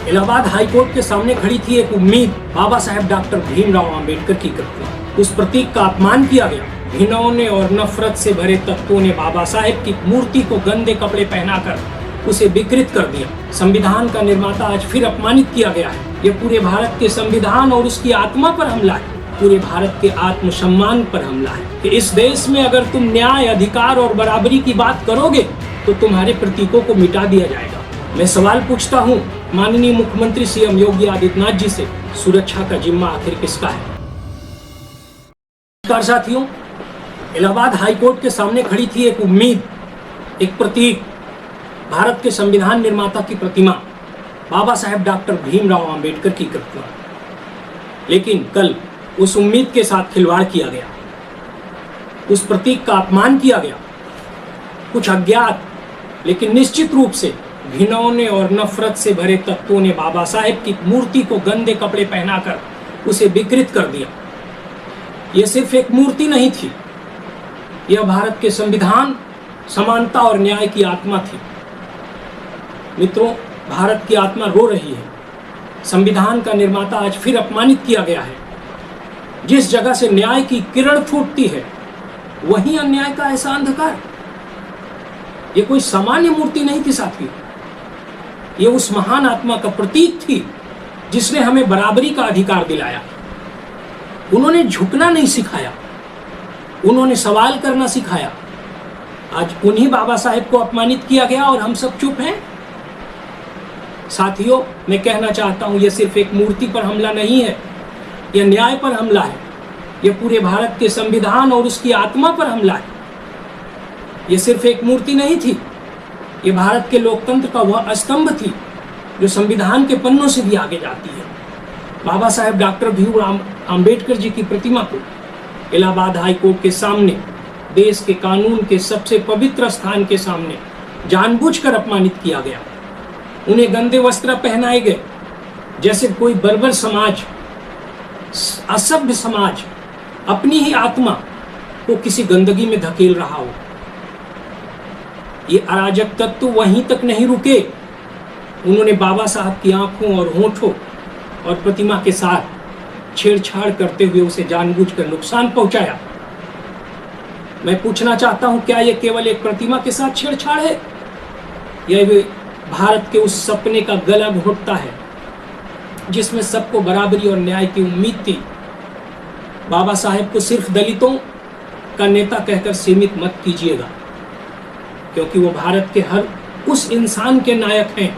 Allahabad high court के सामने खड़ी थी एक उम्मीद, बाबा साहेब डॉक्टर भीमराव अंबेडकर की प्रतिमा। उस प्रतीक का अपमान किया गया। घिनौने और नफरत से भरे तत्वों ने बाबा साहेब की मूर्ति को गंदे कपड़े पहनाकर उसे विकृत कर दिया। संविधान का निर्माता आज फिर अपमानित किया गया है। यह पूरे भारत के संविधान और उसकी आत्मा पर हमला है, पूरे भारत के आत्मसम्मान पर हमला है कि इस देश में अगर तुम न्याय, अधिकार और बराबरी की बात करोगे तो तुम्हारे प्रतीकों को मिटा दिया जाएगा। मैं सवाल पूछता हूँ माननीय मुख्यमंत्री सीएम योगी आदित्यनाथ जी से, सुरक्षा का जिम्मा आखिर किसका है? नमस्कार साथियों, इलाहाबाद हाईकोर्ट के सामने खड़ी थी एक उम्मीद, एक प्रतीक, भारत के संविधान निर्माता की प्रतिमा, बाबा साहेब डॉक्टर भीमराव अंबेडकर की प्रतिमा। लेकिन कल उस उम्मीद के साथ खिलवाड़ किया गया, उस प्रतीक का अपमान किया गया। कुछ अज्ञात लेकिन निश्चित रूप से घिनौने और नफरत से भरे तत्वों ने बाबा साहेब की मूर्ति को गंदे कपड़े पहनाकर उसे विकृत कर दिया। यह सिर्फ एक मूर्ति नहीं थी, यह भारत के संविधान, समानता और न्याय की आत्मा थी। मित्रों, भारत की आत्मा रो रही है। संविधान का निर्माता आज फिर अपमानित किया गया है। जिस जगह से न्याय की किरण फूटती है, वहीं अन्याय का ऐसा अंधकार। यह कोई सामान्य मूर्ति नहीं थी साथियों, ये उस महान आत्मा का प्रतीक थी जिसने हमें बराबरी का अधिकार दिलाया। उन्होंने झुकना नहीं सिखाया, उन्होंने सवाल करना सिखाया। आज उन्हीं बाबा साहेब को अपमानित किया गया और हम सब चुप हैं। साथियों, मैं कहना चाहता हूं, यह सिर्फ एक मूर्ति पर हमला नहीं है, यह न्याय पर हमला है। यह पूरे भारत के संविधान और उसकी आत्मा पर हमला है। यह सिर्फ एक मूर्ति नहीं थी, ये भारत के लोकतंत्र का वह स्तंभ थी जो संविधान के पन्नों से भी आगे जाती है। बाबा साहेब डॉक्टर भीमराव अंबेडकर जी की प्रतिमा को इलाहाबाद हाईकोर्ट के सामने, देश के कानून के सबसे पवित्र स्थान के सामने जानबूझकर अपमानित किया गया। उन्हें गंदे वस्त्र पहनाए गए, जैसे कोई बर्बर समाज, असभ्य समाज अपनी ही आत्मा को किसी गंदगी में धकेल रहा हो। ये अराजक तत्व वहीं तक नहीं रुके, उन्होंने बाबा साहब की आंखों और होठों और प्रतिमा के साथ छेड़छाड़ करते हुए उसे जानबूझकर नुकसान पहुंचाया। मैं पूछना चाहता हूं, क्या यह केवल एक प्रतिमा के साथ छेड़छाड़ है, यह भारत के उस सपने का गला घोंटता है जिसमें सबको बराबरी और न्याय की उम्मीद थी? बाबा साहेब को सिर्फ दलितों का नेता कहकर सीमित मत कीजिएगा, क्योंकि वो भारत के हर उस इंसान के नायक हैं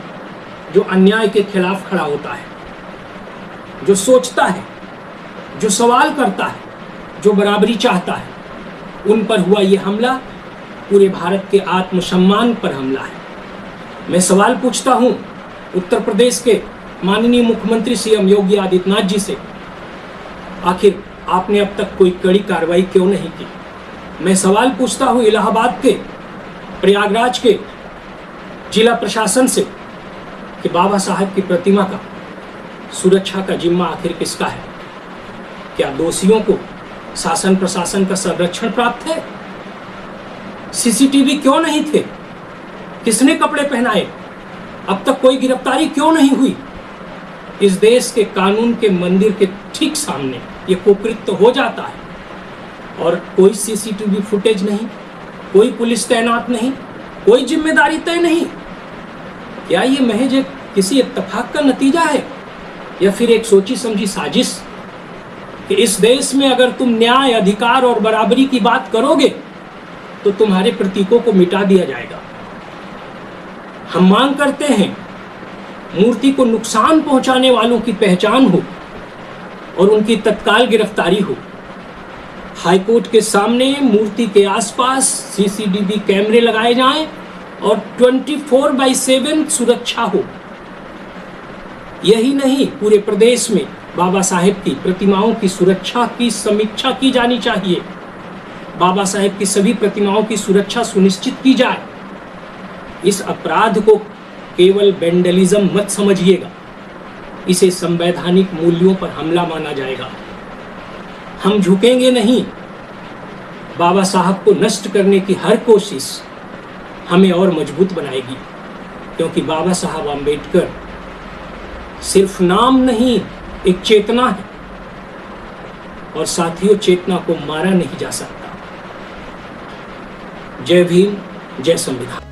जो अन्याय के खिलाफ खड़ा होता है, जो सोचता है, जो सवाल करता है, जो बराबरी चाहता है। उन पर हुआ ये हमला पूरे भारत के आत्मसम्मान पर हमला है। मैं सवाल पूछता हूँ उत्तर प्रदेश के माननीय मुख्यमंत्री सीएम योगी आदित्यनाथ जी से, आखिर आपने अब तक कोई कड़ी कार्रवाई क्यों नहीं की? मैं सवाल पूछता हूँ इलाहाबाद के, प्रयागराज के जिला प्रशासन से कि बाबा साहब की प्रतिमा का सुरक्षा का जिम्मा आखिर किसका है? क्या दोषियों को शासन प्रशासन का संरक्षण प्राप्त है? सीसीटीवी क्यों नहीं थे? किसने कपड़े पहनाए? अब तक कोई गिरफ्तारी क्यों नहीं हुई? इस देश के कानून के मंदिर के ठीक सामने ये कुकृत्य हो जाता है और कोई सीसीटीवी फुटेज नहीं, कोई पुलिस तैनात नहीं, कोई जिम्मेदारी तय नहीं। क्या ये महज एक किसी इत्तेफाक का नतीजा है या फिर एक सोची समझी साजिश कि इस देश में अगर तुम न्याय, अधिकार और बराबरी की बात करोगे तो तुम्हारे प्रतीकों को मिटा दिया जाएगा? हम मांग करते हैं मूर्ति को नुकसान पहुंचाने वालों की पहचान हो और उनकी तत्काल गिरफ्तारी हो। हाईकोर्ट के सामने मूर्ति के आसपास सीसीटीवी कैमरे लगाए जाएं और 24/7 सुरक्षा हो। यही नहीं, पूरे प्रदेश में बाबा साहेब की प्रतिमाओं की सुरक्षा की समीक्षा की जानी चाहिए। बाबा साहेब की सभी प्रतिमाओं की सुरक्षा सुनिश्चित की जाए। इस अपराध को केवल वेंडलिज्म मत समझिएगा, इसे संवैधानिक मूल्यों पर हमला माना जाएगा। हम झुकेंगे नहीं। बाबा साहब को नष्ट करने की हर कोशिश हमें और मजबूत बनाएगी, क्योंकि बाबा साहब अम्बेडकर सिर्फ नाम नहीं, एक चेतना है, और साथियों चेतना को मारा नहीं जा सकता। जय भीम, जय संविधान।